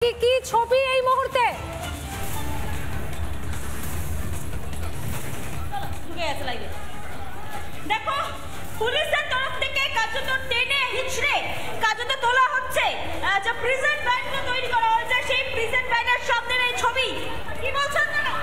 কি ছবি এই মুহূর্তে দেখো পুলিশের তরফ থেকে কার্যত টেনে হিচড়ে কার্যত তোলা হচ্ছে যে প্রিজন ভ্যানটা তৈরি করা হয়েছে সেই প্রিজন ভ্যানের সামনের এই ছবি কি বলছেন না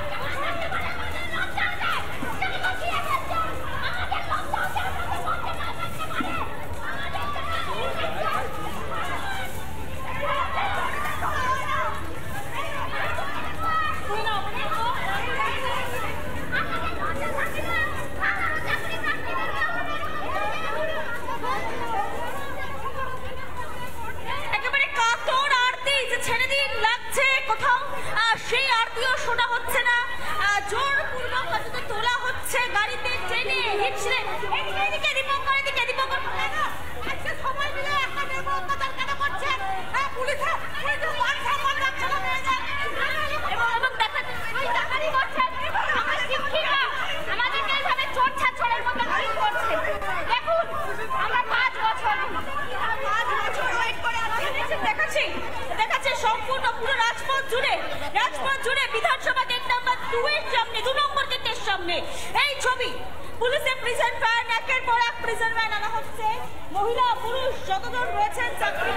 সেই আরতিও শোনা হচ্ছে না জোরপূর্বক কাজতে তোলা হচ্ছে গাড়িতে ট্রেনে হিচড়ে এদিকে দীপঙ্কর আজকে সবাই মিলে একটা মেয়ের অত্যাচার কেন করছে পুলিশে মান সম্মান রাখছে না মেয়েদের এবং দেখা ওই টাকারই করছে আমার শিক্ষিকা আমাদেরকে এইভাবে চোর ছাড়ের মতো ট্রিট করছে দেখুন আমরা 5 বছর ওয়েট করে দেখাচ্ছি সম্পূর্ণ পুরো রাজপথ জুড়ে বিধানসভা গেট নাম্বার 2 এর সামনে 2 নম্বর গেটের সামনে এই ছবি পুলিশের প্রিজন ভ্যান একের পর এক প্রিজন ভ্যান আনা হচ্ছে মহিলা পুরুষ যতজন রয়েছেন চাকরি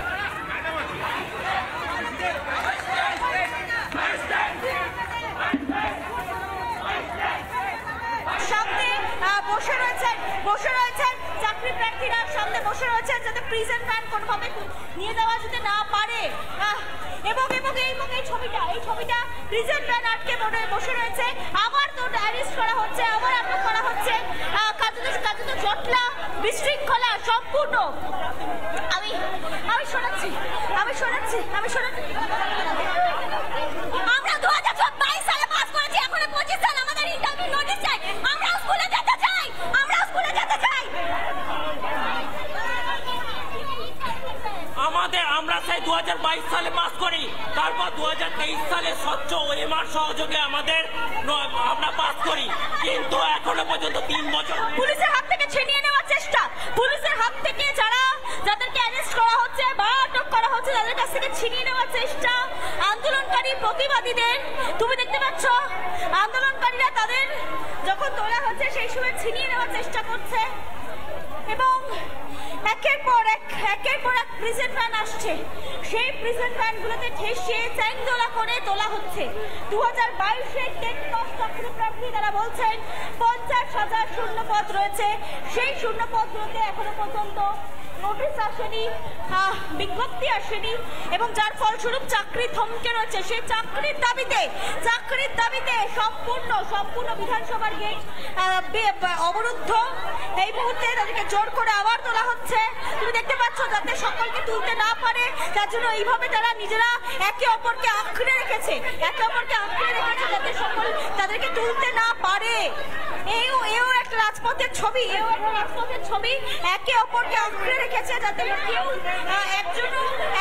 সামনে বসে রয়েছেন চাকরি প্রার্থীরা সামনে বসে রয়েছেন যাতে প্রিজন ভ্যান কোনোভাবে নিয়ে যাওয়া যেতে না পারে এবং এই ছবিটা প্রিজন ভ্যান আটকে বসে রয়েছে আবার তো অ্যারেস্ট করা হচ্ছে আবার আটক করা হচ্ছে কাজে জটলা বিশৃঙ্খলা সম্পূর্ণ আমি শোনাচ্ছি আমরা 2022 সালে পাস করেছি এখন 25 সাল আমাদের ইন্টারভিউ নোটিশ চাই আমরা স্কুলে যেতে চাই আমরা সেই 2022 সালে পাস করি তারপর 2023 সালে স্বচ্ছ ওএমআর সহযোগে আমরা পাস করি কিন্তু এখনো পর্যন্ত 3 বছর পুলিশের হাত থেকে ছিনিয়ে নেওয়ার চেষ্টা পুলিশের হাত থেকে যাদেরকে অ্যারেস্ট করা হচ্ছে বা আটক করা হচ্ছে তাদের কাছ থেকে ছিনিয়ে নেওয়ার চেষ্টা আন্দোলনকারী প্রতিবাদীদের তুমি দেখতে পাচ্ছ আন্দোলনকারীরা তাদের যখন তোলা হচ্ছে সেই সময় ছিনিয়ে নেওয়ার চেষ্টা করছে এবং একের পর এক প্রিজন ভ্যান আসছে সেই প্রিজন ভ্যানগুলোতে ঠেসিয়ে চ্যাংদোলা করে তোলা হচ্ছে 2022-এর টেট পাস চাকরি প্রার্থী তারা বলছেন 50,000 শূন্যপদ রয়েছে সেই শূন্যপদগুলোতে এখনো পর্যন্ত নোটিশ আসেনি বিজ্ঞপ্তি আসেনি এবং যার ফলস্বরূপ চাকরি থমকে রয়েছে সেই চাকরির দাবিতে সম্পূর্ণ বিধানসভার গেট অবরুদ্ধ এই মুহূর্তে তাদেরকে জোর করে আবার তোলা হচ্ছে তুমি দেখতে পাচ্ছ যাতে সকলকে তুলতে না পারে তার জন্য এইভাবে তারা নিজেরা একে অপরকে আঁকড়ে রেখেছে যাতে সকল তাদেরকে তুলতে না পারে এও একটা রাজপথের ছবি একে অপরকে আঁকড়ে রেখেছে যাতে কেউ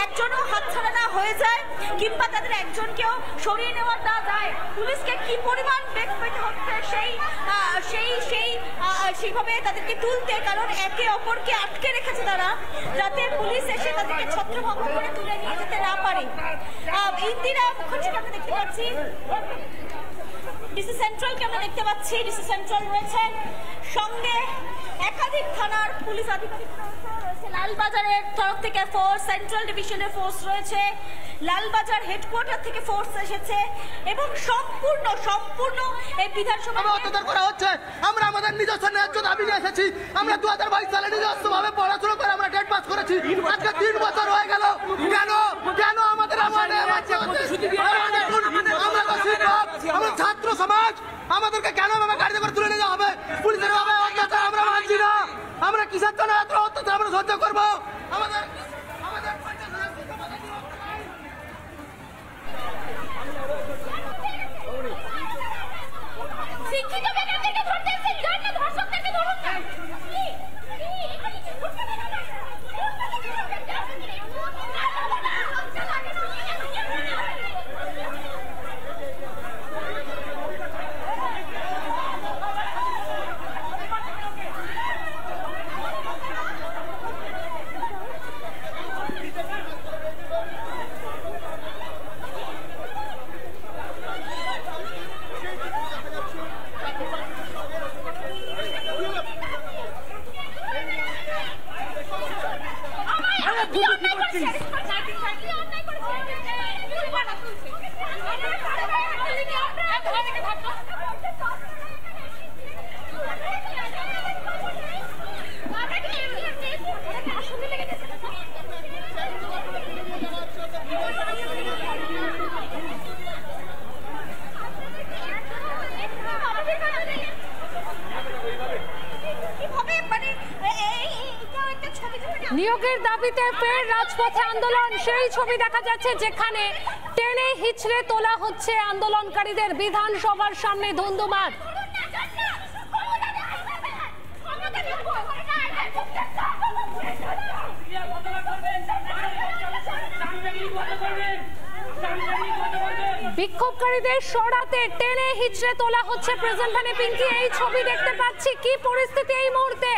একজনও হাতছাড়া না হয়ে যায় কিংবা তাদের একজনকেও সরিয়ে নেওয়া না যায় পুলিশকে কি পরিমাণ বেগ পেতে হচ্ছে সেইভাবে তাদেরকে তুলতে কারণ একে অপরকে আটকে রেখেছে তারা যাতে পুলিশ এসে তাদেরকে ছত্রভঙ্গ করে তুলে নিয়ে যেতে না পারে ইন্দিরা মুখার্জিকে আমরা দেখতে পাচ্ছি ডিসি সেন্ট্রালকে আমরা দেখতে পাচ্ছি ডিসি সেন্ট্রাল রয়েছেন সঙ্গে একাধিক থানার পুলিশ আধিকারিক রয়েছে লালবাজারের তরফ থেকে ফোর্স সেন্ট্রাল ডিভিশনের ফোর্স রয়েছে লালবাজার হেডকোয়ার্টার থেকে ফোর্স এসেছে এবং সম্পূর্ণ এই বিধানসভা অত্যাচার করা হচ্ছে আমরা আমাদের নিজস্ব ন্যায্য দাবি নিয়ে এসেছি আমরা 2022 সালে নিজস্বভাবে পড়াশোনা করে আমরা টেট পাস করেছি আজকে 3 বছর হয়ে গেল কেন আমাদের আমরা ছাত্র সমাজ আমাদেরকে কেন ভাবে গাড়িতে করে তুলে নিয়ে যাওয়া হবে পুলিশের ভাবে অত্যাচার আমরা মানছি না আমরা কিসের জন্য এত অত্যাচার আমরা সহ্য করবো আমাদের শিক্ষিত বেকারদেরকে ধরতেছেন ধর্ষকদেরকে ধরুন না নিয়োগের দাবিতে ফের রাজপথে আন্দোলন। সেই ছবি দেখা যাচ্ছে যেখানে টেনে হিচড়ে তোলা হচ্ছে আন্দোলনকারীদের। বিধানসভার সামনে ধুন্ধুমার। বিক্ষোভকারীদের সরাতে টেনে হিচড়ে তোলা হচ্ছে প্রেজেন্ট ভ্যানে। পিঙ্কি, এই ছবি দেখতে পাচ্ছি, কি পরিস্থিতি এই মুহূর্তে?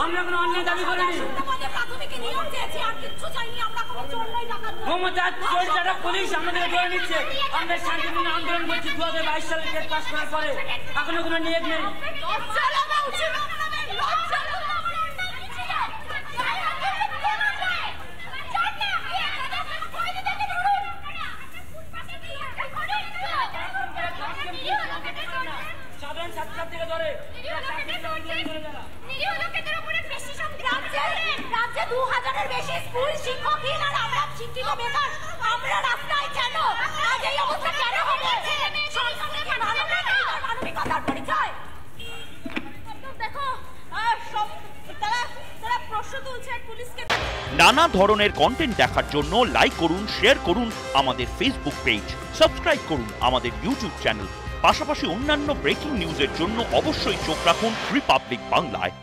আমরা কোনো অন্যায় দাবি করিনি। পুলিশ আমাদের ধরে নিচ্ছে। আমরা শান্তিপূর্ণ আন্দোলন করছি 2022 সালে টেট পাস করার পরে, এখনো কোনো নিয়োগ নেই। সাধারণ ছাত্রছাত্রীরা ধরে রাজ্যে 2000-এর বেশি স্কুল শিক্ষকহীন আর আমরা শিক্ষিত বেকার। আমরা রাস্তায় কেন? আজ এই অবস্থা কেন হবে? মানবিকতার পরিচয় দেখো। তারা প্রশ্ন তুলছে পুলিশকে। নানা ধরনের কন্টেন্ট দেখার জন্য লাইক করুন, শেয়ার করুন আমাদের ফেসবুক পেজ, সাবস্ক্রাইব করুন আমাদের ইউটিউব চ্যানেল। পাশাপাশি অন্যান্য ব্রেকিং নিউজের জন্য অবশ্যই চোখ রাখুন রিপাবলিক বাংলায়।